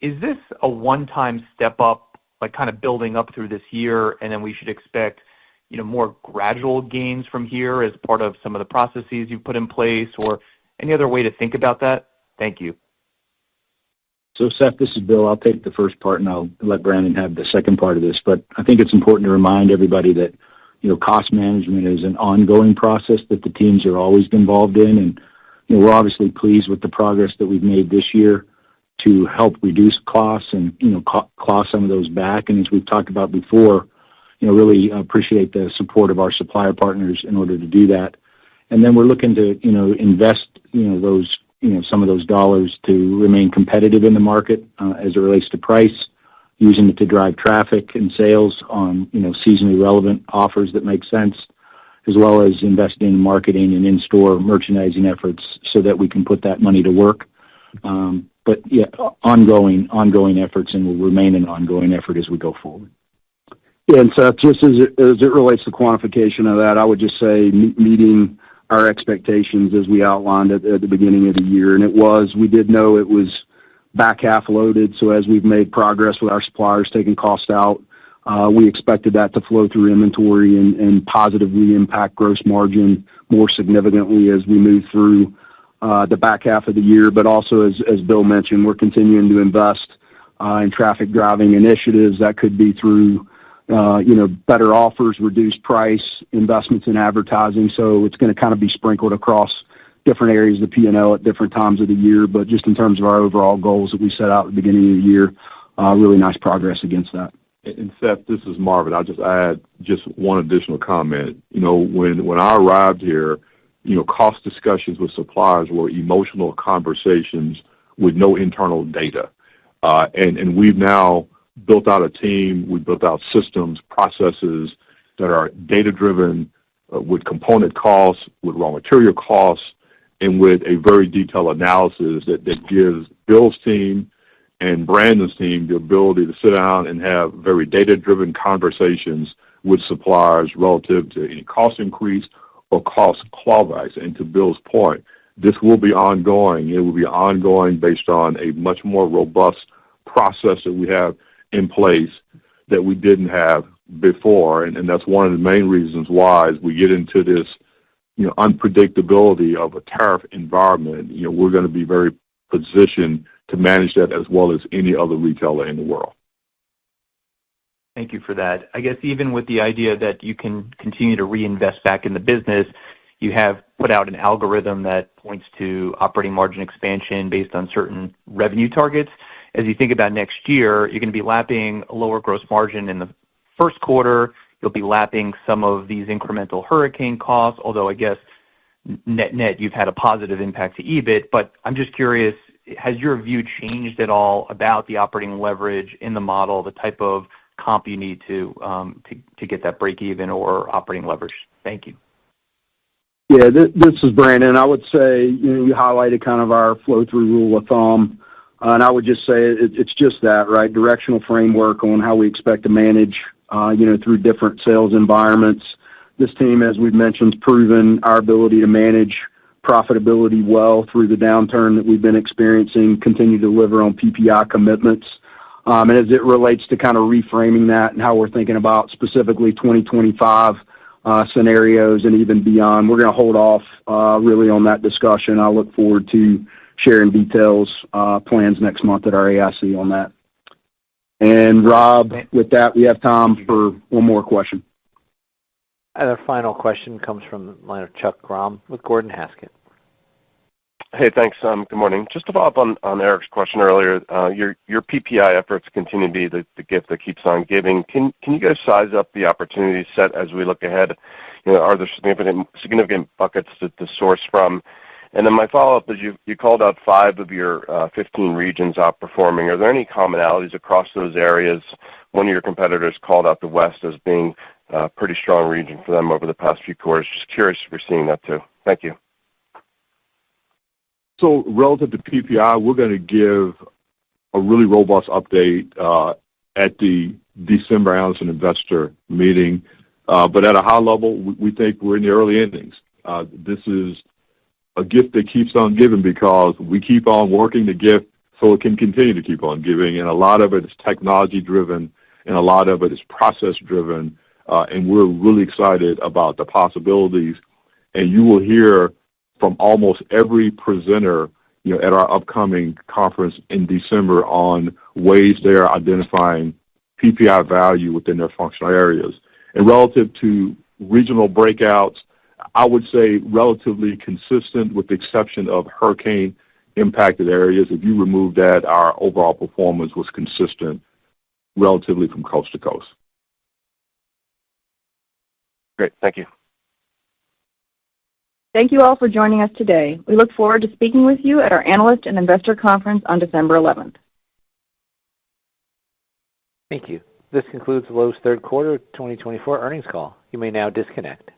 [SPEAKER 13] is this a one-time step up, like kind of building up through this year, and then we should expect, more gradual gains from here as part of some of the processes you've put in place, or any other way to think about that? Thank you.
[SPEAKER 5] So, Seth, this is Bill. I'll take the first part, and I'll let Brandon have the second part of this. But I think it's important to remind everybody that, cost management is an ongoing process that the teams are always involved in. And, we're obviously pleased with the progress that we've made this year to help reduce costs and, claw some of those back. And as we've talked about before, really appreciate the support of our supplier partners in order to do that. And then we're looking to, invest, those, some of those dollars to remain competitive in the market as it relates to price, using it to drive traffic and sales on, seasonally relevant offers that make sense, as well as investing in marketing and in-store merchandising efforts so that we can put that money to work. But yeah, ongoing efforts, and will remain an ongoing effort as we go forward.
[SPEAKER 6] Yeah, and Seth, just as it relates to quantification of that, I would just say meeting our expectations as we outlined at the beginning of the year. And we did know it was back half loaded. So as we've made progress with our suppliers taking cost out, we expected that to flow through inventory and positively impact gross margin more significantly as we move through the back half of the year. But also, as Bill mentioned, we're continuing to invest in traffic driving initiatives. That could be through better offers, reduced price, investments in advertising. So it's going to kind of be sprinkled across different areas of the P&L at different times of the year. But just in terms of our overall goals that we set out at the beginning of the year, really nice progress against that.
[SPEAKER 3] And Seth, this is Marvin. I'll just add just one additional comment. When I arrived here, cost discussions with suppliers were emotional conversations with no internal data. And we've now built out a team, we've built out systems, processes that are data-driven with component costs, with raw material costs, and with a very detailed analysis that gives Bill's team and Brandon's team the ability to sit down and have very data-driven conversations with suppliers relative to any cost increase or cost clawbacks. And to Bill's point, this will be ongoing. It will be ongoing based on a much more robust process that we have in place that we didn't have before. And that's one of the main reasons why, as we get into this unpredictability of a tariff environment, we're going to be very positioned to manage that as well as any other retailer in the world.
[SPEAKER 13] Thank you for that. I guess even with the idea that you can continue to reinvest back in the business, you have put out an algorithm that points to operating margin expansion based on certain revenue targets. As you think about next year, you're going to be lapping a lower gross margin in the first quarter. You'll be lapping some of these incremental hurricane costs, although I guess net you've had a positive impact to EBIT. But I'm just curious, has your view changed at all about the operating leverage in the model, the type of comp you need to get that break even or operating leverage? Thank you.
[SPEAKER 6] Yeah, this is Brandon. I would say you highlighted kind of our flow-through rule of thumb, and I would just say it's just that, right? Directional framework on how we expect to manage, through different sales environments. This team, as we've mentioned, has proven our ability to manage profitability well through the downturn that we've been experiencing, continue to deliver on PPI commitments. And as it relates to kind of reframing that and how we're thinking about specifically 2025 scenarios and even beyond, we're going to hold off really on that discussion. I look forward to sharing details, plans next month at our AIC on that. And Rob, with that, we have time for one more question.
[SPEAKER 1] And our final question comes from the line of Chuck Grom with Gordon Haskett.
[SPEAKER 14] Hey, thanks. Good morning. Just to follow up on Eric's question earlier, your PPI efforts continue to be the gift that keeps on giving. Can you guys size up the opportunity set as we look ahead? Are there significant buckets to source from? And then my follow-up is you called out 5 of your 15 regions outperforming. Are there any commonalities across those areas? One of your competitors called out the West as being a pretty strong region for them over the past few quarters. Just curious if you're seeing that too. Thank you.
[SPEAKER 3] So relative to PPI, we're going to give a really robust update at the December Analyst and Investor meeting. But at a high level, we think we're in the early innings. This is a gift that keeps on giving because we keep on working the gift so it can continue to keep on giving. And a lot of it is technology-driven, and a lot of it is process-driven. And we're really excited about the possibilities. And you will hear from almost every presenter, at our upcoming conference in December on ways they are identifying PPI value within their functional areas. And relative to regional breakouts, I would say relatively consistent with the exception of hurricane-impacted areas. If you remove that, our overall performance was consistent relatively from coast to coast.
[SPEAKER 14] Great. Thank you.
[SPEAKER 2] Thank you all for joining us today. We look forward to speaking with you at our Analyst and Investor Conference on December 11th.
[SPEAKER 1] Thank you. This concludes Lowe's third quarter 2024 earnings call. You may now disconnect.